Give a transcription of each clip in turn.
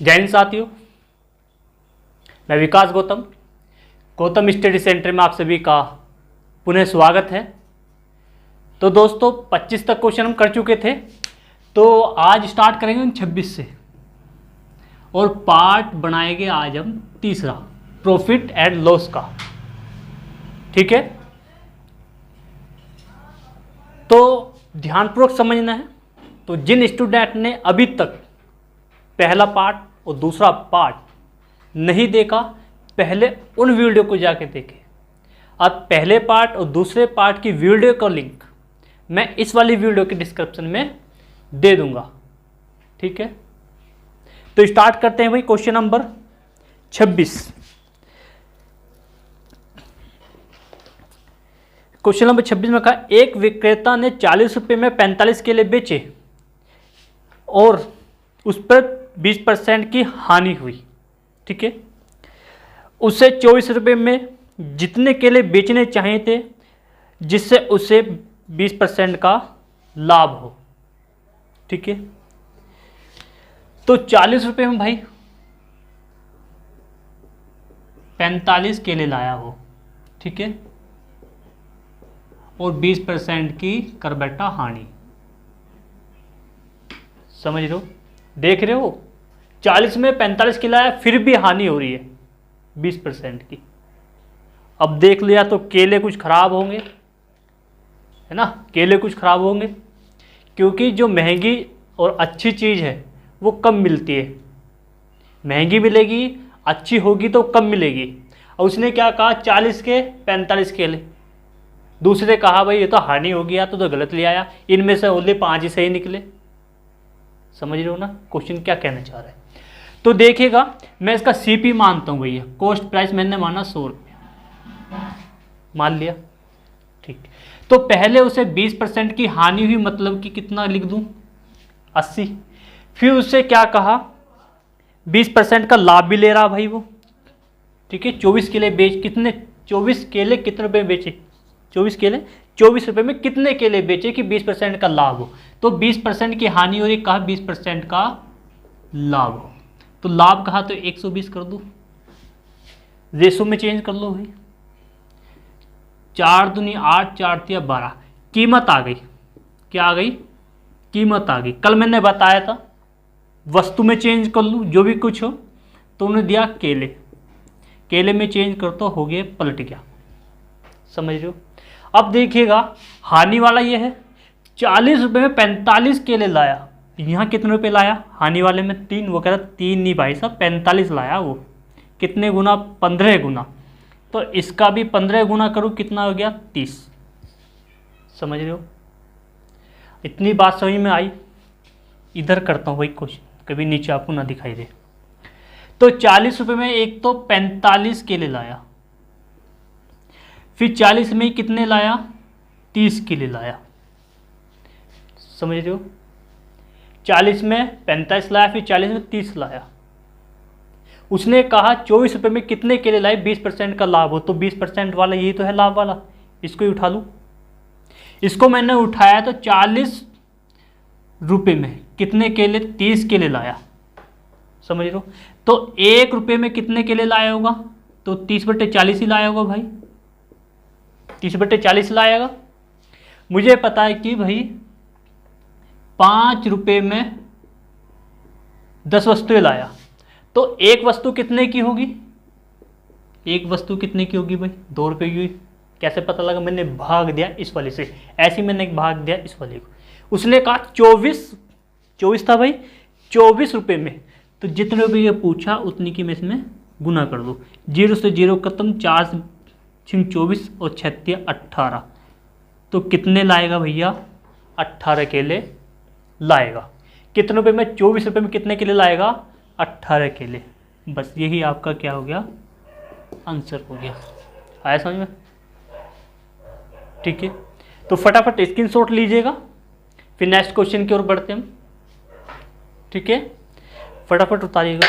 जय हिंद साथियों, मैं विकास गौतम स्टडी सेंटर में आप सभी का पुनः स्वागत है। तो दोस्तों 25 तक क्वेश्चन हम कर चुके थे, तो आज स्टार्ट करेंगे 26 से और पार्ट बनाएंगे आज हम तीसरा, प्रॉफिट एंड लॉस का। ठीक है, तो ध्यानपूर्वक समझना है। तो जिन स्टूडेंट ने अभी तक पहला पार्ट और दूसरा पार्ट नहीं देखा, पहले उन वीडियो को जाके देखें। अब पहले पार्ट और दूसरे पार्ट की वीडियो का लिंक मैं इस वाली वीडियो के डिस्क्रिप्शन में दे दूंगा। ठीक है, तो स्टार्ट करते हैं भाई क्वेश्चन नंबर 26। क्वेश्चन नंबर 26 में कहा, एक विक्रेता ने 40 रुपये में 45 केले बेचे और उस पर 20% की हानि हुई। ठीक है, उसे 24 रुपये में जितने केले बेचने चाहिए थे जिससे उसे 20% का लाभ हो। ठीक है, तो 40 रुपये में भाई 45 केले लाया हो। ठीक है, और 20% की कर बैठा हानि। समझ रहे हो, देख रहे हो, 40 में 45 केले लाया फिर भी हानि हो रही है 20% की। अब देख लिया तो केले कुछ खराब होंगे, है ना, केले कुछ खराब होंगे, क्योंकि जो महंगी और अच्छी चीज़ है वो कम मिलती है। महंगी मिलेगी, अच्छी होगी तो कम मिलेगी। और उसने क्या कहा, 40 के 45 केले। दूसरे कहा भाई ये तो हानि हो गया, तो गलत ले आया, इनमें से ओनली 5 ही सही निकले। समझ रहे हो ना क्वेश्चन क्या कहना चाह रहा है। तो देखिएगा, मैं इसका सीपी मानता हूँ भैया, कॉस्ट प्राइस मैंने माना 100 रुपये मान लिया। ठीक, तो पहले उसे 20% की हानि हुई, मतलब कि कितना लिख दूँ, 80। फिर उससे क्या कहा, 20% का लाभ भी ले रहा भाई वो। ठीक है, 24 केले बेच, कितने 24 केले कितने रुपए बेचे, 24 केले 24 रुपये में कितने केले बेचे कि 20% का लाभ हो। तो 20% की हानि हो रही, कहा 20% का लाभ हो। तो लाभ कहा तो 120 कर दो, रेशो में चेंज कर लो भाई। 4 दूनी 8, 4 तिया 12, कीमत आ गई। क्या आ गई, कीमत आ गई। कल मैंने बताया था वस्तु में चेंज कर लूँ जो भी कुछ हो, तो उन्होंने दिया केले, केले में चेंज कर तो हो गया, पलट गया। समझ रहे हो। अब देखिएगा हानि वाला ये है, 40 रुपये में 45 केले लाया। यहाँ कितने रुपए लाया, हानि वाले में 3, वो कह रहा 3 नहीं भाई साहब 45 लाया। वो कितने गुना, 15 गुना। तो इसका भी 15 गुना करूँ कितना हो गया, 30। समझ रहे हो, इतनी बात समझ में आई। इधर करता हूँ भाई क्वेश्चन, कभी नीचे आपको ना दिखाई दे। तो 40 रुपये में एक तो 45 केले लाया, फिर 40 में कितने लाया, 30 केले लाया। समझ रहे हो, 40 में 45 लाया, फिर 40 में 30 लाया। उसने कहा 24 रुपये में कितने केले लाए, 20% का लाभ हो। तो 20% वाला यही तो है लाभ वाला, इसको ही उठा लूँ। इसको मैंने उठाया तो 40 रुपये में कितने केले, 30 केले लाया। समझ रहे हो, तो 1 रुपये में कितने केले लाया होगा, तो 30/40 ही लाया होगा भाई, 30/40 लाएगा। मुझे पता है कि भाई 5 रुपये में 10 वस्तुएं लाया, तो एक वस्तु कितने की होगी, एक वस्तु कितने की होगी भाई, 2 रुपये की। कैसे पता लगा, मैंने भाग दिया इस वाले से, ऐसे ही मैंने भाग दिया इस वाले को। उसने कहा 24 था भाई, 24 रुपये में, तो जितने रुपये पूछा उतनी की मैं इसमें गुना कर दो। 0 से 0 खत्म, 4 से 24 और 36 18। तो कितने लाएगा भैया, 18 केले लाएगा। कितने रुपये में, 24 रुपये में कितने केले लाएगा, 18 केले। बस यही आपका क्या हो गया, आंसर हो गया। आया समझ में। ठीक है, तो फटाफट स्क्रीनशॉट लीजिएगा, फिर नेक्स्ट क्वेश्चन की ओर बढ़ते हैं हम। ठीक है, फटाफट उतारिएगा।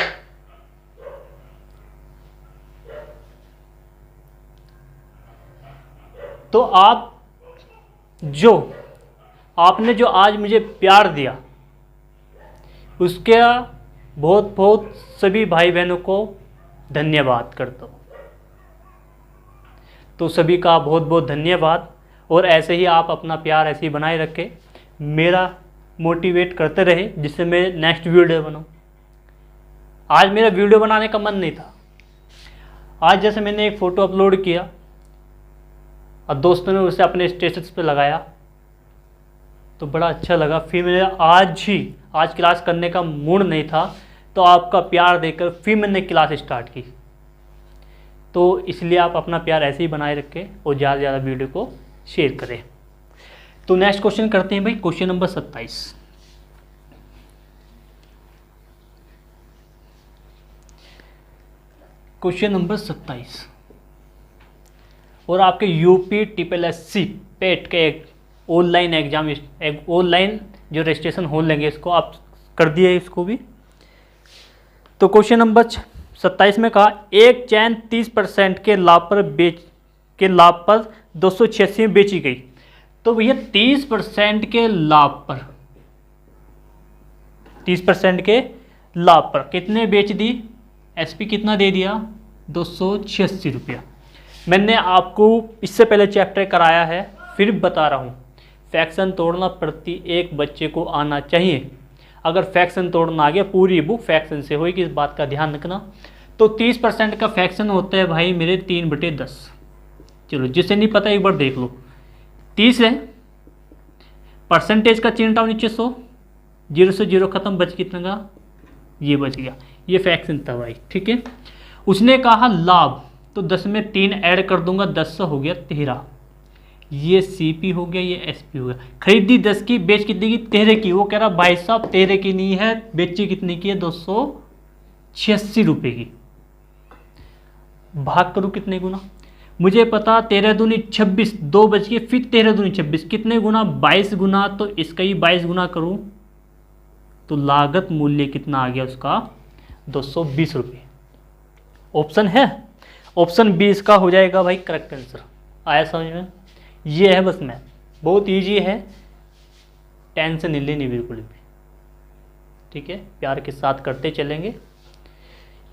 तो आपने जो आज मुझे प्यार दिया, उसका बहुत बहुत सभी भाई बहनों को धन्यवाद करता हूँ। तो सभी का बहुत बहुत धन्यवाद, और ऐसे ही आप अपना प्यार ऐसे ही बनाए रखें, मेरा मोटिवेट करते रहे, जिससे मैं नेक्स्ट वीडियो बनाऊँ। आज मेरा वीडियो बनाने का मन नहीं था। आज जैसे मैंने एक फ़ोटो अपलोड किया और दोस्तों ने उसे अपने स्टेटस पे लगाया तो बड़ा अच्छा लगा। फिर मेरा आज क्लास करने का मूड नहीं था, तो आपका प्यार देकर फिर मैंने क्लास स्टार्ट की। तो इसलिए आप अपना प्यार ऐसे ही बनाए रखें और ज़्यादा से ज़्यादा वीडियो को शेयर करें। तो नेक्स्ट क्वेश्चन करते हैं भाई, क्वेश्चन नंबर 27। क्वेश्चन नंबर 27, और आपके यूपी TSSC पेट के ऑनलाइन एग्जाम, ऑनलाइन जो रजिस्ट्रेशन हो लेंगे, इसको आप कर दिए इसको भी। तो क्वेश्चन नंबर 27 में कहा, एक चैन 30% के लाभ पर 286 में बेची गई। तो भैया 30% के लाभ पर, 30% के लाभ पर कितने बेच दी? SP कितना दे दिया? 286 रुपया। मैंने आपको इससे पहले चैप्टर कराया है, फिर बता रहा हूँ, फ्रैक्शन तोड़ना प्रति एक बच्चे को आना चाहिए। अगर फ्रैक्शन तोड़ना आ गया, पूरी बुक फ्रैक्शन से होगी, इस बात का ध्यान रखना। तो 30% का फ्रैक्शन होता है भाई मेरे 3/10। चलो जिसे नहीं पता एक बार देख लो। 30 है, परसेंटेज का चिन्ह हटाओ नीचे 100, 0 से 0 खत्म, बच कितना का? ये बच गया, ये फ्रैक्शन था भाई, ठीक है। उसने कहा लाभ, तो 10 में 3 ऐड कर दूंगा, 10 हो गया 13। ये CP हो गया, ये SP हो गया। खरीदी 10 की, बेच कितने की? 13 की। वो कह रहा भाई साहब 13 की नहीं है, बेची कितने की है? 286 रुपये की। भाग करूँ कितने गुना? मुझे पता 13 दूनी 26, 2 बच गए, फिर 13 दूनी 26, कितने गुना? 22 गुना। तो इसका ही 22 गुना करूँ तो लागत मूल्य कितना आ गया उसका? 220 रुपये। ऑप्शन है, ऑप्शन 20 का हो जाएगा भाई करेक्ट आंसर। आया समझ में? ये है बस मैथ, बहुत इजी है, टेंशन नहीं लेनी बिल्कुल भी, ठीक है। प्यार के साथ करते चलेंगे,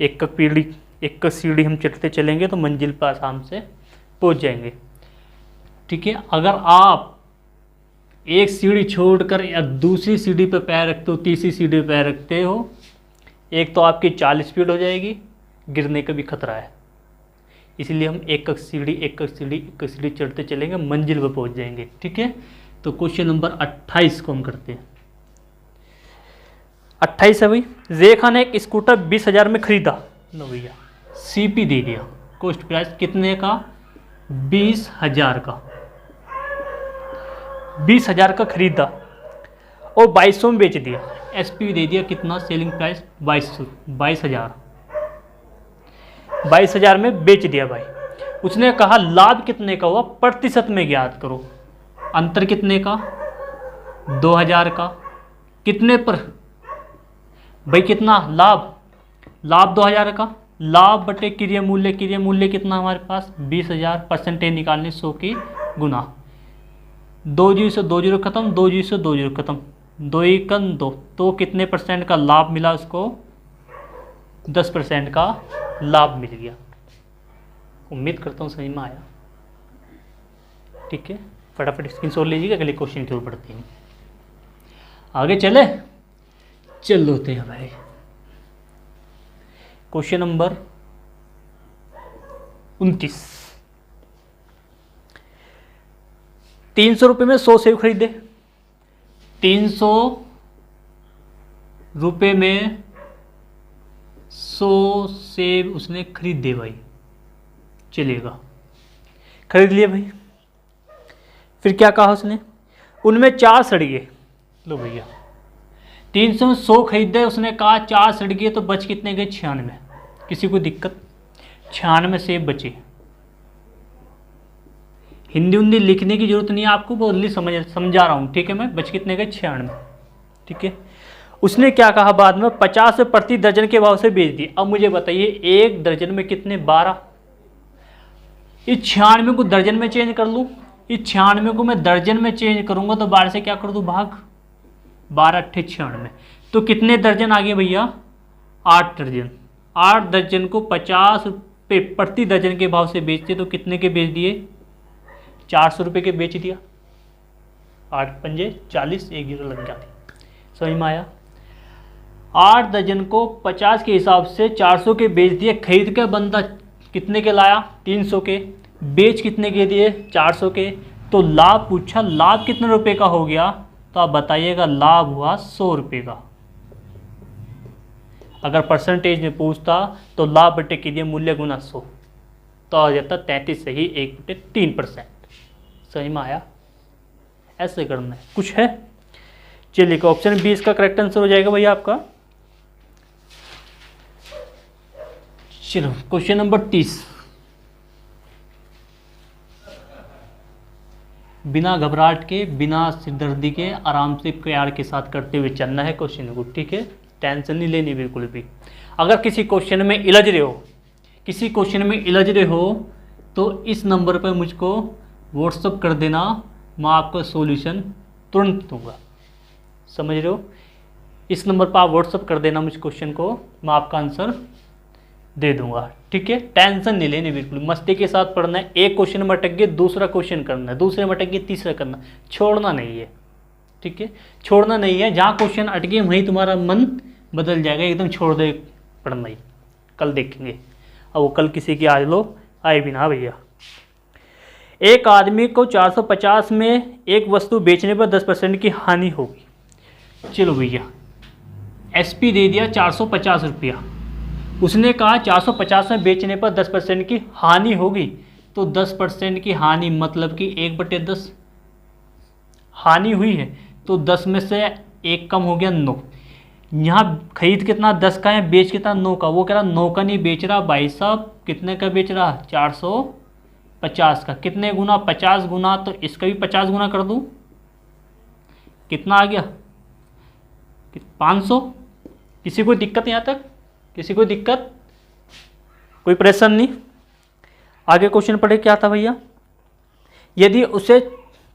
एक सीढ़ी हम चढ़ते चलेंगे तो मंजिल पर आसाम से पहुंच जाएंगे, ठीक है। अगर आप एक सीढ़ी छोड़कर या दूसरी सीढ़ी पर पैर रखते हो, तीसरी सीढ़ी पर पैर रखते हो, एक तो आपकी 40 स्पीड हो जाएगी, गिरने का भी खतरा है। इसलिए हम एक सीढ़ी चढ़ते चलेंगे, मंजिल पर पहुंच जाएंगे, ठीक है। तो क्वेश्चन नंबर 28 को हम करते हैं। 28 है भाई, रेखा ने एक स्कूटर 20,000 में खरीदा। लो भैया CP दे दिया, कॉस्ट प्राइस कितने का? 20,000 का। 20,000 का खरीदा और 2200 में बेच दिया। SP दे दिया कितना? Selling price 22,000। 22,000 में बेच दिया भाई। उसने कहा लाभ कितने का हुआ? प्रतिशत में ज्ञात करो। अंतर कितने का? 2,000 का। कितने पर भाई? कितना लाभ? लाभ 2,000 का। लाभ बटे क्रिय मूल्य कितना हमारे पास? 20,000। परसेंटेज निकालने 100 की गुना, 2 जीरो से 2 जीरो खत्म, 2 जीरो से 2 जीरो खत्म, 2 एकम 2। तो कितने % का लाभ मिला उसको? 10% का लाभ मिल गया। उम्मीद करता हूँ समझ में आया, ठीक है। फटाफट स्क्रीनशॉट लीजिएगा, अगले क्वेश्चन की ओर बढ़ते हैं। आगे चले, चल होते हैं भाई। Question number 29। 300 रुपये में 100 सेब खरीदे। 300 रुपये में 100 सेब उसने खरीदे भाई, चलेगा, खरीद लिए भाई। फिर क्या कहा उसने? उनमें 4 सड़ गए। लो भैया 300 में 100 खरीदे, उसने कहा 4 सड़ गए, तो बच कितने गए? 96। किसी को दिक्कत? 96 सेब बचे। हिंदी लिखने की जरूरत नहीं है आपको, बोलनी समझा रहा हूँ, ठीक है। मैं बच कितने गए? 96, ठीक है। उसने क्या कहा बाद में? 50 प्रति दर्जन के भाव से बेच दी। अब मुझे बताइए एक दर्जन में कितने? 12। इस 96 को दर्जन में चेंज कर लूँ, इस 96 को मैं दर्जन में चेंज करूंगा तो 12 से क्या कर दूँ? भाग, 12 अट्ठे 96। तो कितने दर्जन आ गए भैया? 8 दर्जन, 8 दर्जन को 50 रुपये प्रति दर्जन के भाव से बेचते तो कितने के बेच दिए? 400 रुपये के बेच दिया। 8 पंजे 40, 1 जीरो लग गया। समझ में आया? 8 दर्जन को 50 के हिसाब से 400 के बेच दिए। खरीद के बंदा कितने के लाया? 300 के। बेच कितने के दिए? 400 के। तो लाभ पूछा, लाभ कितने रुपए का हो गया? तो आप बताइएगा, लाभ हुआ 100 रुपये का। अगर परसेंटेज में पूछता तो लाभ बटे किरिया मूल्य गुना 100 तो आ जाता 33 सही 1/3%। समझ में आया? ऐसे करना है। कुछ है? चलिए, ऑप्शन बी इसका करेक्ट आंसर हो जाएगा भैया आपका। चलो क्वेश्चन नंबर 30। बिना घबराहट के, बिना सिरदर्दी के, आराम से प्यार के साथ करते हुए चलना है क्वेश्चन को, ठीक है? टेंशन नहीं लेनी बिल्कुल भी। अगर किसी क्वेश्चन में इलझ रहे हो, किसी क्वेश्चन में इलझ रहे हो तो इस नंबर पर मुझको व्हाट्सअप कर देना, मैं आपको सॉल्यूशन तुरंत दूंगा। समझ रहे हो? इस नंबर पर आप व्हाट्सअप कर देना मुझ क्वेश्चन को, मैं आपका आंसर दे दूंगा, ठीक है? टेंशन नहीं लेनी बिल्कुल, मस्ती के साथ पढ़ना है। एक क्वेश्चन में अटक गए दूसरा क्वेश्चन करना है, दूसरे में अटक गए तीसरा करना, छोड़ना नहीं है, ठीक है? छोड़ना नहीं है। जहाँ क्वेश्चन अटके वहीं तुम्हारा मन बदल जाएगा, एकदम छोड़ दे पढ़ना ही। कल देखेंगे। अब वो कल किसी की आज लो आए भी ना भैया। एक आदमी को 450 में एक वस्तु बेचने पर 10% की हानि होगी। चलो भैया, एसपी दे दिया 450 रुपया, उसने कहा 450 में बेचने पर 10% की हानि होगी। तो 10% की हानि मतलब कि 1/10 हानि हुई है, तो 10 में से 1 कम हो गया 9। यहाँ खरीद कितना 10 का है, बेच कितना 9 का। वो कह रहा 9 का नहीं बेच रहा भाई साहब, कितने का बेच रहा? 450 का। कितने गुना? 50 गुना। तो इसका भी 50 गुना कर दूँ, कितना आ गया? 500। किसी को दिक्कत यहाँ तक? किसी को दिक्कत? कोई परेशान नहीं? आगे क्वेश्चन पढ़े, क्या था भैया? यदि उसे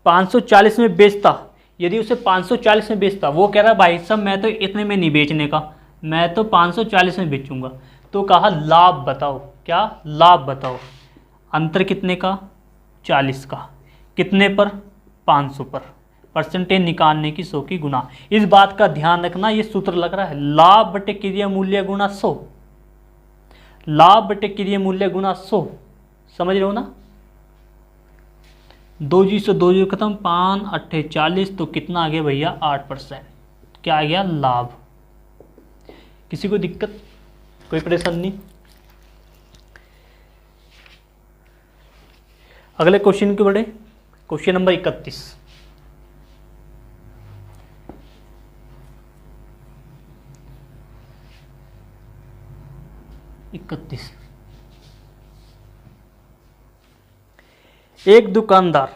540 में बेचता, यदि उसे 540 में बेचता, वो कह रहा भाई साहब मैं तो इतने में नहीं बेचने का, मैं तो 540 में बेचूंगा। तो कहा लाभ बताओ। क्या लाभ बताओ? अंतर कितने का? 40 का। कितने पर? 500 पर। परसेंटेज निकालने की 100 की गुना। इस बात का ध्यान रखना, ये सूत्र लग रहा है, लाभ बटे क्रिया मूल्य गुना 100। लाभ बटे क्रिया मूल्य गुना 100। समझ रहे हो ना? 2 जी से 2 जी खत्म, 5 8 40। तो कितना आ गया भैया? 8%। क्या आ गया? लाभ। किसी को दिक्कत? कोई परेशानी नहीं? अगले क्वेश्चन के बढ़े। Question number 31। एक दुकानदार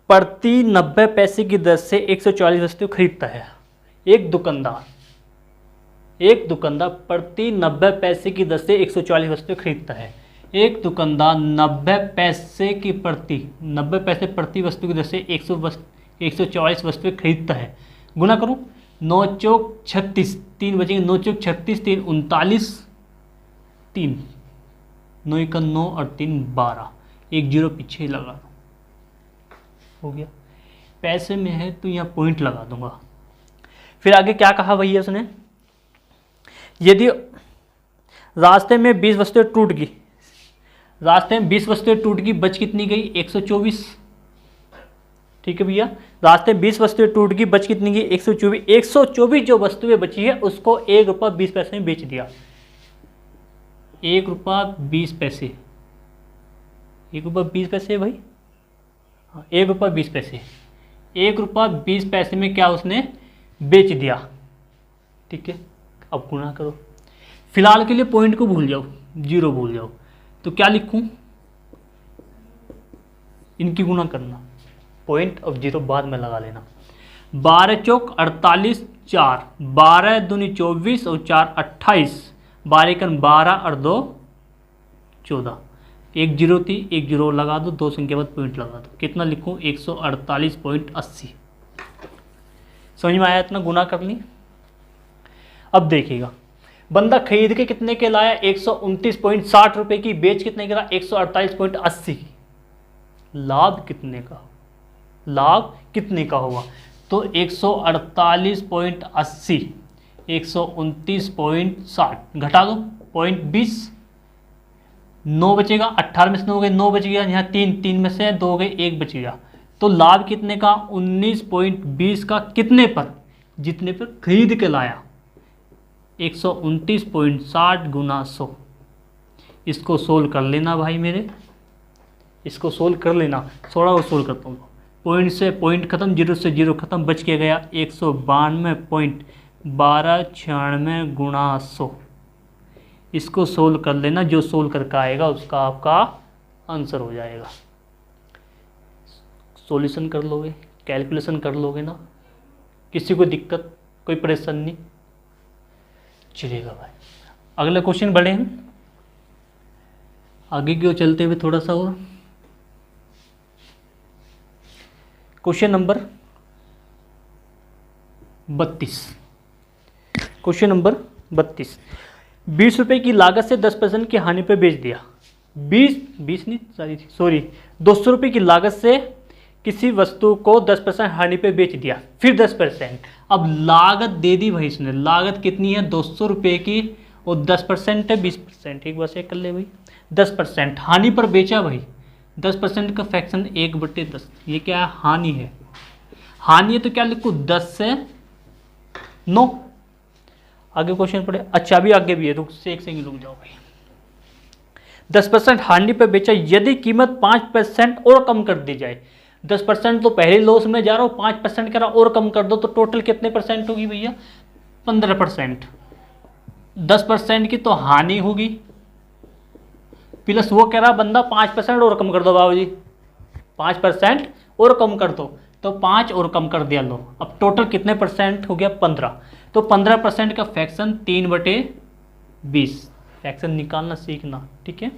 प्रति 90 पैसे की दर से 140 वस्तु खरीदता है। एक दुकानदार प्रति 90 पैसे की दर से 140 वस्तु खरीदता है। एक दुकानदार 90 पैसे प्रति वस्तु की दर से 140 वस्तुएं खरीदता है। गुना करूं, 9 चौक 36, 3 बचेंगे, 9 चौक 36, 3 39, 3 9 1 9 और 3 12, 1 जीरो पीछे लगा दो, हो गया। पैसे में है तो यहाँ पॉइंट लगा दूंगा। फिर आगे क्या कहा भैया उसने? यदि रास्ते में 20 वस्तुएं टूट गई, रास्ते में 20 वस्तुएं टूट गई, बच कितनी गई? 124। ठीक है भैया, रास्ते में 20 वस्तुएं टूट गई, बच कितनी गई? 124। 124 जो वस्तुएं बची है उसको 1 रुपया 20 पैसे में बेच दिया। 1 रुपया 20 पैसे, 1 रुपया 20 पैसे भाई, 1 रुपया 20 पैसे, 1 रुपया 20 पैसे में क्या उसने बेच दिया। ठीक है, अब गुना करो। फिलहाल के लिए पॉइंट को भूल जाओ, जीरो भूल जाओ। तो क्या लिखूं? इनकी गुना करना, पॉइंट और जीरो बाद में लगा लेना। 12 चौक 48, 4 12 दूनी 24 और 4 28, 12 कन 12 और 2 14, 1 जीरो थी, 1 जीरो लगा दो, 2 संख्या बाद पॉइंट लगा दो। कितना लिखूं? 148.80। समझ में आया? इतना गुना कर ली। अब देखिएगा, बंदा खरीद के कितने के लाया 129.60 रुपए की, बेच कितने के लाया 148.80 की। लाभ कितने का, लाभ कितने का होगा, तो 148.80 129.60 घटा दो 0.20, 9 बचेगा, 18 में से 9 गए 9 बच गया, यहाँ 3 में से 2 गए 1 बच गया। तो लाभ कितने का 19.20 का, कितने पर, जितने पर खरीद के लाया 129.60 गुना 100। इसको सोल्व कर लेना भाई मेरे, इसको सोल्व कर लेना, थोड़ा और सोल्व करता हूँ। पॉइंट से पॉइंट खत्म, जीरो से जीरो खत्म, बच के गया 192.1296 गुना 100। इसको सोल्व कर लेना, जो सोल्व करके आएगा उसका आपका आंसर हो जाएगा। सॉल्यूशन कर लोगे, कैलकुलेशन कर लोगे ना, किसी को दिक्कत कोई परेशानी नहीं, चलेगा भाई। अगला क्वेश्चन बढ़े हम आगे की ओर चलते हुए थोड़ा सा और। क्वेश्चन नंबर 32, क्वेश्चन नंबर 32, 20 रुपए की लागत से 10% की हानि पर बेच दिया। 20 नहीं सॉरी 200 रुपए की लागत से किसी वस्तु को 10% हानि पे बेच दिया, फिर 10%। अब लागत दे दी भाई इसने, लागत कितनी है 200 रुपये की और 10% है 20%। एक बार चेक कर ले भाई, 10% हानि पर बेचा भाई, 10% का फ्रैक्शन 1/10, ये क्या है हानि है। हानि है तो क्या लिखूँ 10 से 9। आगे क्वेश्चन पढ़े, अच्छा अभी आगे भी है, रुक से एक सेकंड रुक जाओ भाई। 10% हानि पर बेचा, यदि कीमत 5% और कम कर दी जाए। 10% तो पहले लॉस में जा रहा हूँ, 5% कह रहा और कम कर दो तो टोटल कितने परसेंट होगी भैया 15%। 10% की तो हानि होगी, प्लस वो कह रहा बंदा 5% और कम कर दो बाबू जी, 5% और कम कर दो, तो 5 और कम कर दिया लो। अब टोटल कितने परसेंट हो गया 15, तो 15% का फ्रैक्शन 3/20। फ्रैक्शन निकालना सीखना, ठीक है।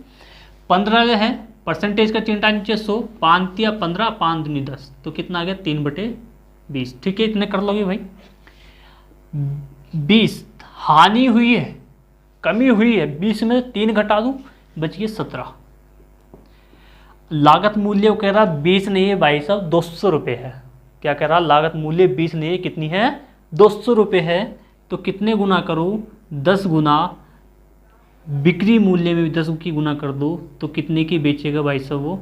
15 है, परसेंटेज का चिंता नीचे 100, 5 या 15, 5 दूनी 10, तो कितना आ गया 3/20, ठीक है। इतने कर लोगे भाई। 20 हानि हुई है, कमी हुई है, 20 में 3 घटा दूं बच गए 17। लागत मूल्य कह रहा 20 नहीं है भाई साहब 200 रुपये है। क्या कह रहा लागत मूल्य 20 नहीं है, कितनी है 200 रुपये है। तो कितने गुना करूं 10 गुना बिक्री मूल्य में 10 की गुना कर दो तो कितने की बेचेगा भाई साहब वो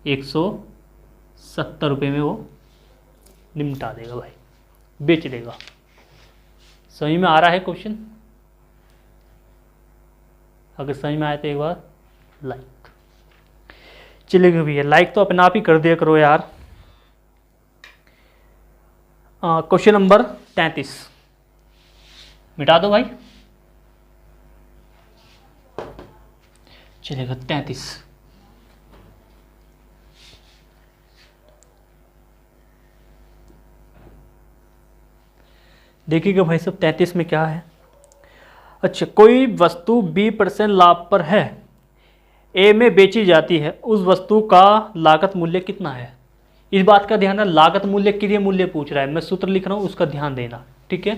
170 रुपये में वो निपटा देगा भाई, बेच देगा। समझ में आ रहा है क्वेश्चन? अगर समझ में आया तो एक बार लाइक, चलेगा भैया लाइक तो अपने आप ही कर दिया करो यार। क्वेश्चन नंबर 33 मिटा दो भाई, चलेगा 33। देखिएगा भाई साहब 33 में क्या है। अच्छा, कोई वस्तु 20% लाभ पर है, ए में बेची जाती है, उस वस्तु का लागत मूल्य कितना है। इस बात का ध्यान है, लागत मूल्य क्रिय मूल्य पूछ रहा है, मैं सूत्र लिख रहा हूं उसका ध्यान देना, ठीक है।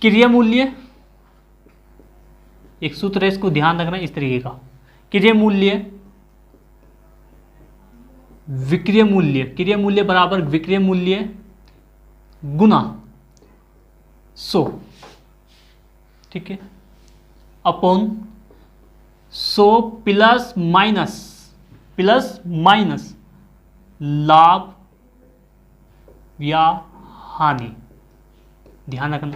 क्रिय मूल्य एक सूत्र है, इसको ध्यान रखना इस तरीके का, क्रिय मूल्य विक्रय मूल्य, क्रिय मूल्य बराबर विक्रय मूल्य गुना 100, ठीक है, अपॉन 100 प्लस माइनस लाभ या हानि। ध्यान रखना,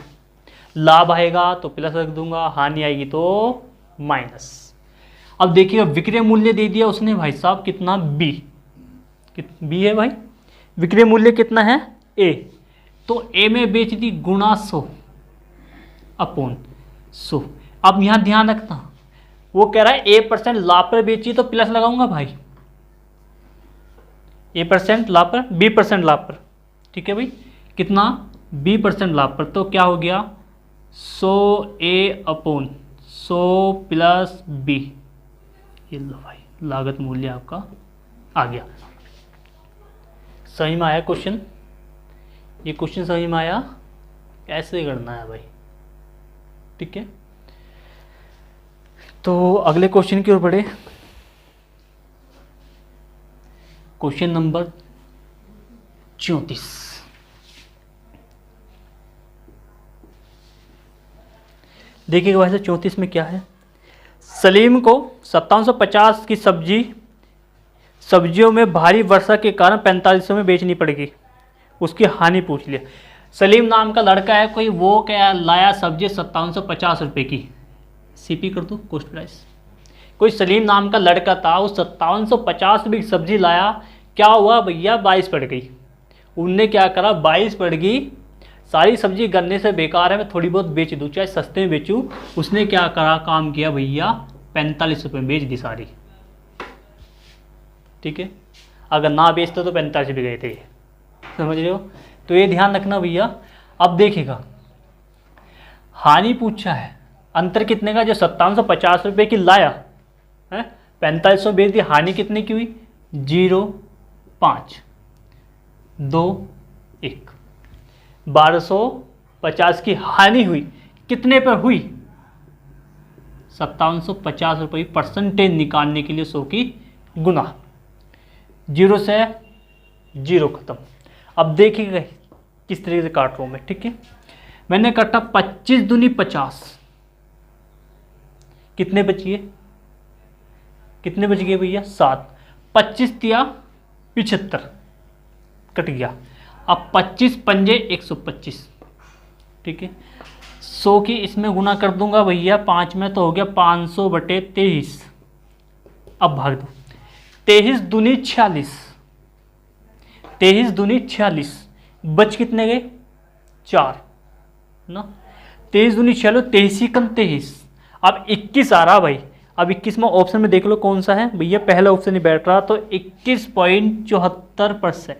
लाभ आएगा तो प्लस रख दूंगा, हानि आएगी तो माइनस। अब देखिएगा विक्रय मूल्य दे दिया उसने भाई साहब कितना बी है भाई, विक्रय मूल्य कितना है ए, तो ए में बेच दी गुणा 100 अपॉन 100। अब यहां ध्यान रखना, वो कह रहा है A% लाभ पर बेची तो प्लस लगाऊंगा भाई, A% लाभ पर, B% लाभ पर, ठीक है भाई, कितना B% लाभ पर, तो क्या हो गया 100A अपॉन 100 प्लस B। ये लो भाई लागत मूल्य आपका आ गया। समझ में आया क्वेश्चन? ये क्वेश्चन समझ में आया कैसे करना है भाई, ठीक है। तो अगले क्वेश्चन की ओर बढ़े। Question number 34। देखिएगा वैसे 34 में क्या है। सलीम को 5750 की सब्जियों में भारी वर्षा के कारण 4500 में बेचनी पड़ेगी। उसकी हानि पूछ लिया। सलीम नाम का लड़का है कोई, वो क्या लाया सब्जी 5750 रुपये की। सीपी कर दो, कॉस्ट प्राइस। कोई सलीम नाम का लड़का था, वो 5750 रुपये की सब्जी लाया। क्या हुआ भैया, 22 पड़ गई। उनने क्या करा, 22 पड़ गई, सारी सब्जी गन्ने से बेकार है, मैं थोड़ी बहुत बेच दूँ, चाहे सस्ते में बेचूँ। उसने क्या करा, काम किया भैया, 45 रुपये में बेच दी सारी। ठीक है, अगर ना बेचते तो 45 भी गए थे, समझ रहे हो। तो ये ध्यान रखना भैया। अब देखिएगा, हानि पूछा है, अंतर कितने का, जो 5750 रुपये की लाया है 4500 बेच दी, हानि कितने की हुई, 0, 5, 2, 1, 1250 की हानि हुई। कितने पर हुई, 5750 रुपये। परसेंटेज निकालने के लिए 100 की गुना, 0 से 0 खत्म। अब देखिएगा किस तरीके से काट रहा हूं मैं। ठीक है, मैंने काटा 25 दूनी 50, कितने बच गए, कितने बच गए भैया, 7। 25 दिया 75, कट गया। अब 25 पंजे 125। ठीक है, 100 की इसमें गुना कर दूंगा भैया 5 में, तो हो गया 500 बटे 23। अब भाग दो, 23 दूनी 46, 23 दूनी 46, बच कितने गए, 4 ना। 23 दूनी 46, 23 कम 23। अब 21 आ रहा भाई। अब 21 में ऑप्शन में देख लो कौन सा है भैया, पहला ऑप्शन नहीं बैठ रहा, तो 21.74%।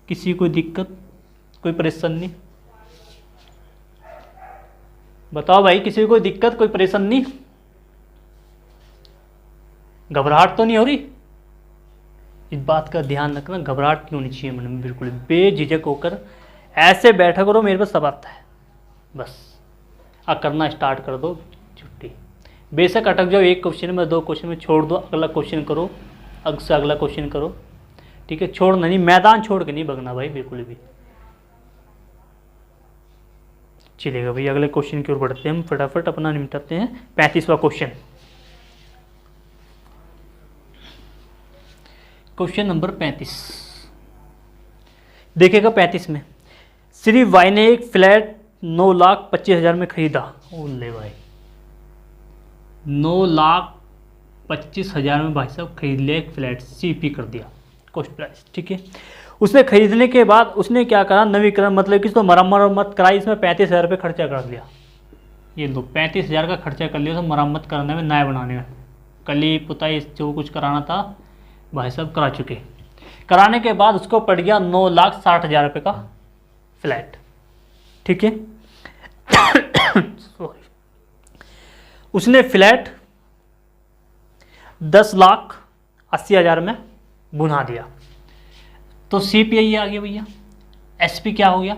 किसी कोई दिक्कत, कोई परेशानी, बताओ भाई, किसी को कोई दिक्कत, कोई परेशानी, घबराहट तो नहीं हो रही। इस बात का ध्यान रखना, घबराहट क्यों नहीं चाहिए मन में, बिल्कुल बेझिझक होकर ऐसे बैठा करो, मेरे पास सब आता है, बस करना स्टार्ट कर दो, छुट्टी। बेशक अटक जाओ एक क्वेश्चन में, 2 क्वेश्चन में छोड़ दो, अगला क्वेश्चन करो, अगला क्वेश्चन करो। ठीक है, छोड़ना नहीं, मैदान छोड़ के नहीं भगना भाई, बिल्कुल भी। चलेगा भाई, अगले क्वेश्चन की ओर बढ़ते हैं हम, फटाफट अपना निपटाते हैं। 35वां क्वेश्चन, क्वेश्चन नंबर 35। देखिएगा 35 में, श्री वाई ने एक फ्लैट 9,25,000 में खरीदा। ले भाई, 9,25,000 में भाई साहब खरीद लिया एक फ्लैट, सीपी कर दिया, कॉस्ट प्राइस। ठीक है, उसने खरीदने के बाद उसने क्या करा, नवीकरण मतलब कि इसको मरम्मत कराई, इसमें 35,000 रुपये खर्चा कर दिया। ये लो 35,000 का खर्चा कर लिया, तो मरम्मत करने में, नया बनाने में, कली पुताई जो कुछ कराना था भाई साहब करा चुके। कराने के बाद उसको पड़ गया 9,60,000 रुपये का फ्लैट। ठीक है उसने फ्लैट 10,80,000 में बुना दिया, तो सीपीआई आ गया भैया, एसपी क्या हो गया,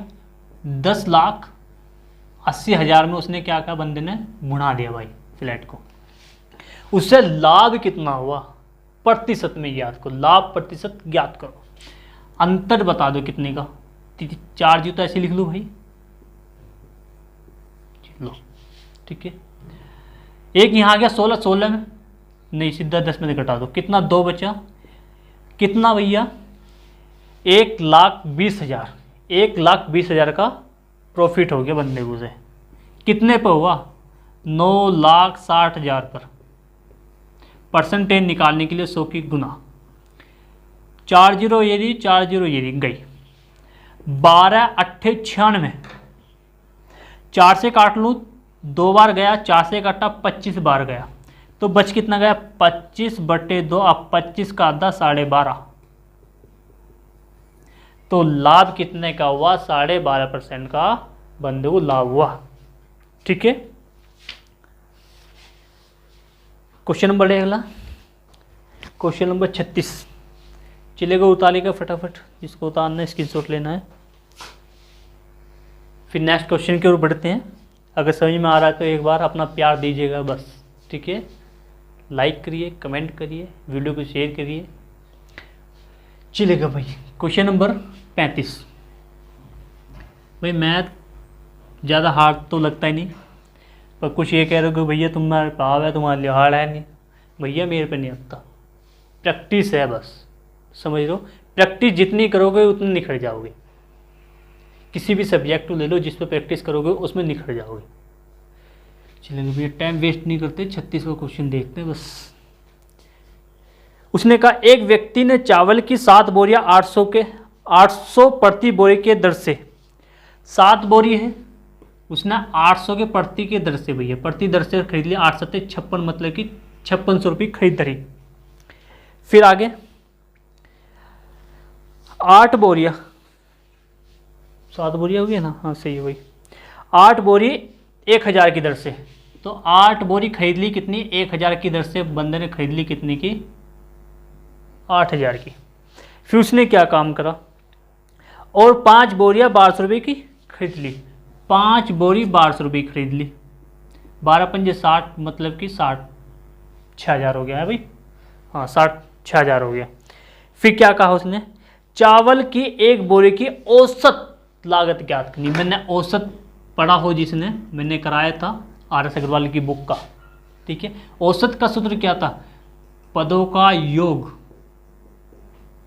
10,80,000 में उसने क्या कहा, बंदे ने बुना दिया भाई फ्लैट को। उससे लाभ कितना हुआ, प्रतिशत में याद करो, लाभ प्रतिशत ज्ञात करो, अंतर बता दो कितने का। 4 जीता ऐसे लिख लो भाई, लो। ठीक है, एक यहाँ आ गया 16 में, नहीं सीधा 10 में घटा दो, कितना 2 बचा, कितना भैया, 1,20,000, 1,20,000 का प्रॉफिट हो गया बंदे को से। कितने पर हुआ, 9,60,000 पर। परसेंटेज निकालने के लिए 100 की गुना, 4 जीरो ये दी, 4 जीरो ये दी, गई 12,98,96। 4 से काट लूँ 2 बार गया, 4 से काटा 25 बार गया, तो बच कितना गया, 25 बटे 2। अब 25 का आधा 12.5, तो लाभ कितने का हुआ, 12.5% का बंदे को लाभ हुआ। ठीक है, क्वेश्चन नंबर अगला, क्वेश्चन नंबर 36। चलेगा, उतारेगा फटाफट, जिसको उतारना है स्क्रीनशॉट लेना है, फिर नेक्स्ट क्वेश्चन की ओर बढ़ते हैं। अगर समझ में आ रहा है तो एक बार अपना प्यार दीजिएगा बस। ठीक है, लाइक करिए, कमेंट करिए, वीडियो को शेयर करिए। चलेगा भाई। Question number 35। भाई मैथ ज़्यादा हार्ड तो लगता ही नहीं, पर कुछ ये कह रहे हो कि भैया तुम्हारे पाव है, तुम्हारे लिए हार्ड है नहीं। भैया मेरे पे नहीं आता, प्रैक्टिस है बस, समझ लो। प्रैक्टिस जितनी करोगे उतनी निखर जाओगे। किसी भी सब्जेक्ट को ले लो, जिस पे प्रैक्टिस करोगे उसमें निखर जाओगे। चलिए भैया टाइम वेस्ट नहीं करते, 36वां क्वेश्चन देखते हैं बस। उसने कहा एक व्यक्ति ने चावल की 7 बोरियां 800 प्रति बोरी के दर से, 7 बोरी है, उसने 800 के प्रति के दर से, भैया प्रति दर से खरीद लिया। 8 सत्ते 56, मतलब कि 5600 रुपये खरीदारी। फिर आगे 8 बोरियां, 7 बोरियां हो गई ना, हाँ सही है भाई। 8 बोरी 1000 की दर से, तो 8 बोरी खरीद ली कितनी, 1000 की दर से बंदे ने खरीद ली कितनी की, 8000 की। फिर उसने क्या काम करा, और 5 बोरियां 1200 रुपये की खरीद ली। 5 बोरी 1200 रुपये की खरीद ली। 12 पंजे 60, मतलब कि 60 हो गया है भाई, हाँ 60 हो गया। फिर क्या कहा उसने, चावल की 1 बोरी की औसत लागत ज्ञात करनी। मैंने औसत पढ़ा हो जिसने, मैंने कराया था RS अग्रवाल की बुक का, ठीक है। औसत का सूत्र क्या था, पदों का योग,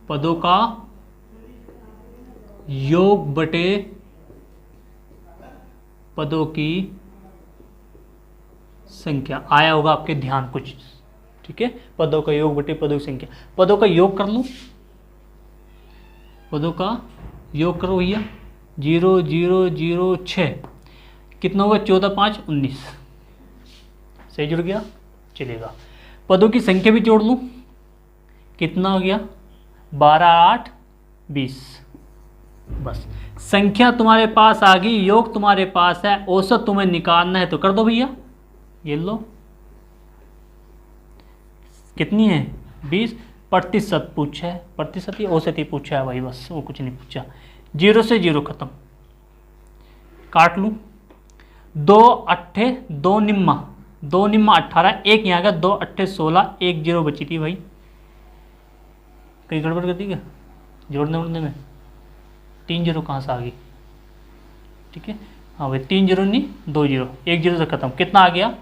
पदों का योग बटे पदों की संख्या। आया होगा आपके ध्यान कुछ, ठीक है। पदों का योग बटे पदों की संख्या। पदों का योग कर लूं, पदों का योग करो भैया, 0 0 0 6, कितना होगा, 14 5 19, सही जुड़ गया, चलेगा। पदों की संख्या भी जोड़ लूं, कितना हो गया, 12 8 20। बस संख्या तुम्हारे पास आ गई, योग तुम्हारे पास है, औसत तुम्हें निकालना है तो कर दो भैया। ये लो, कितनी है, 20। प्रतिशत पूछा है, प्रतिशत ही औसत ही पूछा है भाई, बस वो कुछ नहीं पूछा। 0 से 0 खत्म, काट लूँ। 2 अट्ठे 2 निम्मा, 2 निम्मा 18, एक यहाँ का 2 अट्ठे 16, 1 0 बची थी भाई। कहीं गड़बड़ कर दी क्या जोड़ने उड़ने में, 3 0 कहाँ से आ गई, ठीक है। हाँ भाई 3 0 नहीं 2 0, 1 0 से खत्म। कितना आ गया,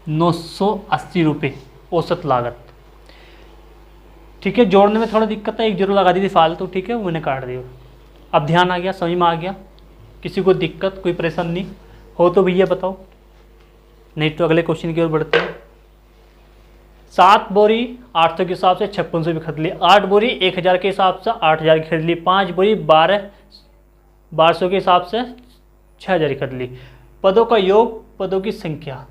980 रुपये औसत लागत, ठीक है। जोड़ने में थोड़ा दिक्कत है, 1 0 लगा दी थी फालतू, ठीक है, वो मैंने काट दिया। अब ध्यान आ गया, समझ में आ गया। किसी को दिक्कत कोई परेशानी हो तो भैया बताओ, नहीं तो अगले क्वेश्चन की ओर बढ़ते हैं। 7 बोरी 800 के हिसाब से 5600 भी खरीद ली। 8 बोरी 1000 के हिसाब से 8000 की खरीद ली। 5 बोरी 1200 के हिसाब से 6000 की खरीद ली। पदों का योग, पदों की संख्या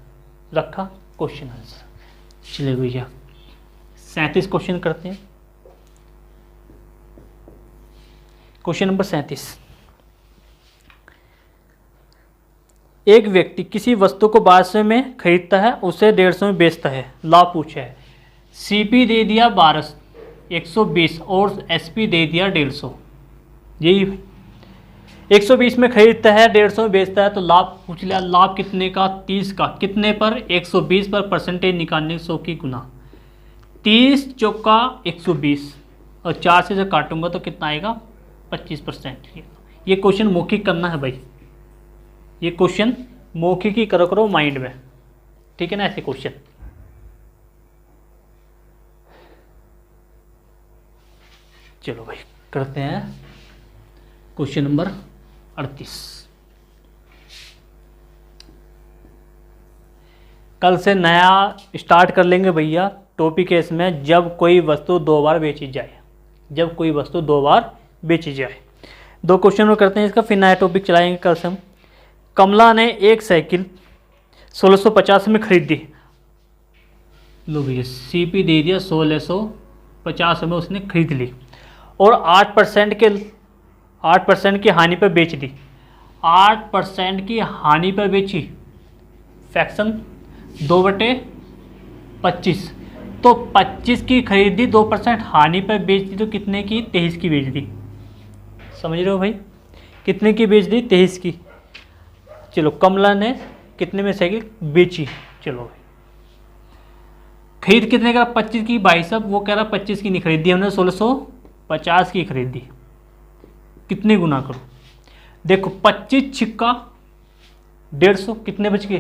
रखा, क्वेश्चन आंसर। चलिए भैया 37 क्वेश्चन करते हैं। Question number 37। एक व्यक्ति किसी वस्तु को 1200 में खरीदता है, उसे 150 में बेचता है। लाभ पूछा है। CP दे दिया 120 और SP दे दिया 150। यही 120 में खरीदता है, 150 में बेचता है, तो लाभ पूछ लिया। लाभ कितने का, 30 का। कितने पर, 120 पर। परसेंटेज निकालने 100 की गुना। 30 चौका 120 और 4 से जब काटूंगा तो कितना आएगा, 25%। ये क्वेश्चन मौखिक करना है भाई, ये क्वेश्चन मौखिक ही करो माइंड में, ठीक है ना, ऐसे क्वेश्चन। चलो भाई करते हैं क्वेश्चन नंबर 38। कल से नया स्टार्ट कर लेंगे भैया टॉपिक है इसमें, जब कोई वस्तु 2 बार बेची जाए। जब कोई वस्तु 2 बार बेची जाए। 2 क्वेश्चन और करते हैं इसका, फिर नया टॉपिक चलाएंगे कल से हम। कमला ने एक साइकिल 1650 में खरीदी। लो भैया CP दे दिया 1650 में उसने खरीद ली, और 8% की हानि पर बेच दी। 8% की हानि पर बेची, फ्रैक्शन 2/25, तो 25 की खरीदी, 2% हानि पर बेच दी, तो कितने की, 23 की बेच दी। समझ रहे हो भाई, कितने की बेच दी, 23 की। चलो कमला ने कितने में साइकिल बेची, चलो भाई, खरीद कितने का? 25 की। भाई साहब वो कह रहा 25 की नहीं खरीदी हमने, 1650 की खरीदी। कितने गुना करो? देखो 25 छिक्का 150, कितने बच गए?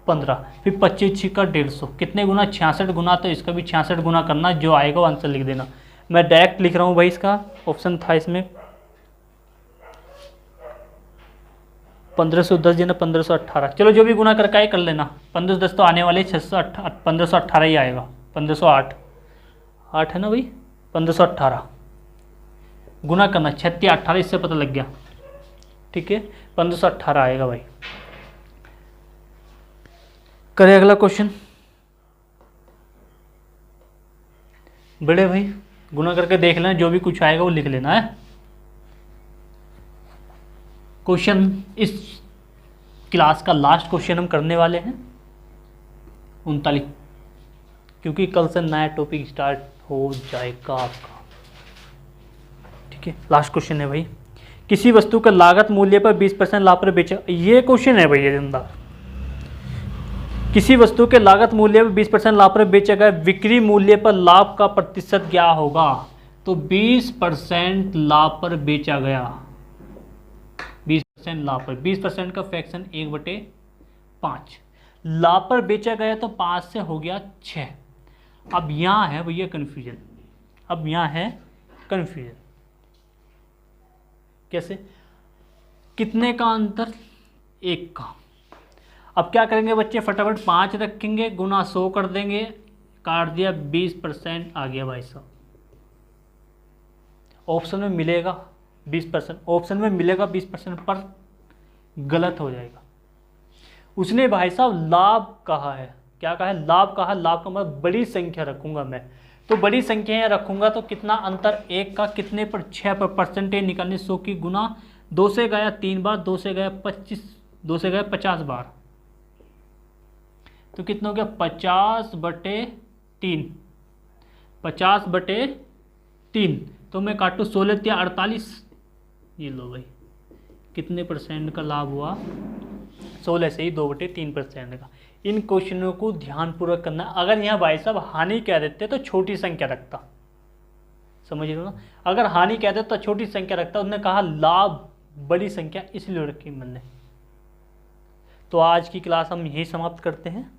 15। फिर 25 छिक्का 150, कितने गुना? 66 गुना। तो इसका भी 66 गुना करना, जो आएगा वो आंसर लिख देना। मैं डायरेक्ट लिख रहा हूँ भाई, इसका ऑप्शन था इसमें 1510 देना, 1518। चलो जो भी गुना करके आए कर लेना। 1510 तो आने वाले 1518 ही आएगा। 1508 8 है ना भाई, 1518 गुना करना 36 18, इससे पता लग गया। ठीक है, 1518 आएगा भाई। करें अगला क्वेश्चन। बड़े भाई गुना करके देख लेना, जो भी कुछ आएगा वो लिख लेना है। क्वेश्चन इस क्लास का लास्ट क्वेश्चन हम करने वाले हैं 39, क्योंकि कल से नया टॉपिक स्टार्ट हो जाएगा आपका। ठीक है, लास्ट क्वेश्चन है भाई। किसी वस्तु का लागत मूल्य पर 20% लाभ पर बेचा, ये क्वेश्चन है भाई ये जिंदा। किसी वस्तु के लागत मूल्य पर 20% लाभ पर बेचा गया, बिक्री मूल्य पर लाभ का प्रतिशत क्या होगा? तो 20% लाभ पर बेचा गया, 20% लाभ पर, 20% का फ्रैक्शन 1/5। लाभ पर बेचा गया तो 5 से हो गया 6। अब यहां है भैया कंफ्यूजन, अब यहां है कंफ्यूजन। कैसे? कितने का अंतर? 1 का। अब क्या करेंगे बच्चे, फटाफट 5 रखेंगे, गुना 100 कर देंगे, काट दिया, 20% आ गया भाई साहब। ऑप्शन में मिलेगा 20%, ऑप्शन में मिलेगा 20%, पर गलत हो जाएगा। उसने भाई साहब लाभ कहा है, क्या कहा है? लाभ कहा। लाभ का मतलब बड़ी संख्या रखूंगा मैं, तो बड़ी संख्या यहाँ रखूंगा तो कितना अंतर? 1 का, कितने पर? 6 पर। परसेंटेज निकालने 100 की गुना 2 से गया 3 बार, 2 से गया 25, 2 से गया 50 बार, तो कितना हो गया? 50/3, 50/3। तो मैं काटू 16 या 48, ये लो भाई, कितने परसेंट का लाभ हुआ? 16 से ही 2/3% का। इन क्वेश्चनों को ध्यानपूर्वक करना। अगर यहाँ भाई साहब हानि कह देते तो छोटी संख्या रखता, समझ रहे हो ना? अगर हानि कह देते तो छोटी संख्या रखता, उसने कहा लाभ बड़ी संख्या, इसलिए रखी मैंने। तो आज की क्लास हम यही समाप्त करते हैं।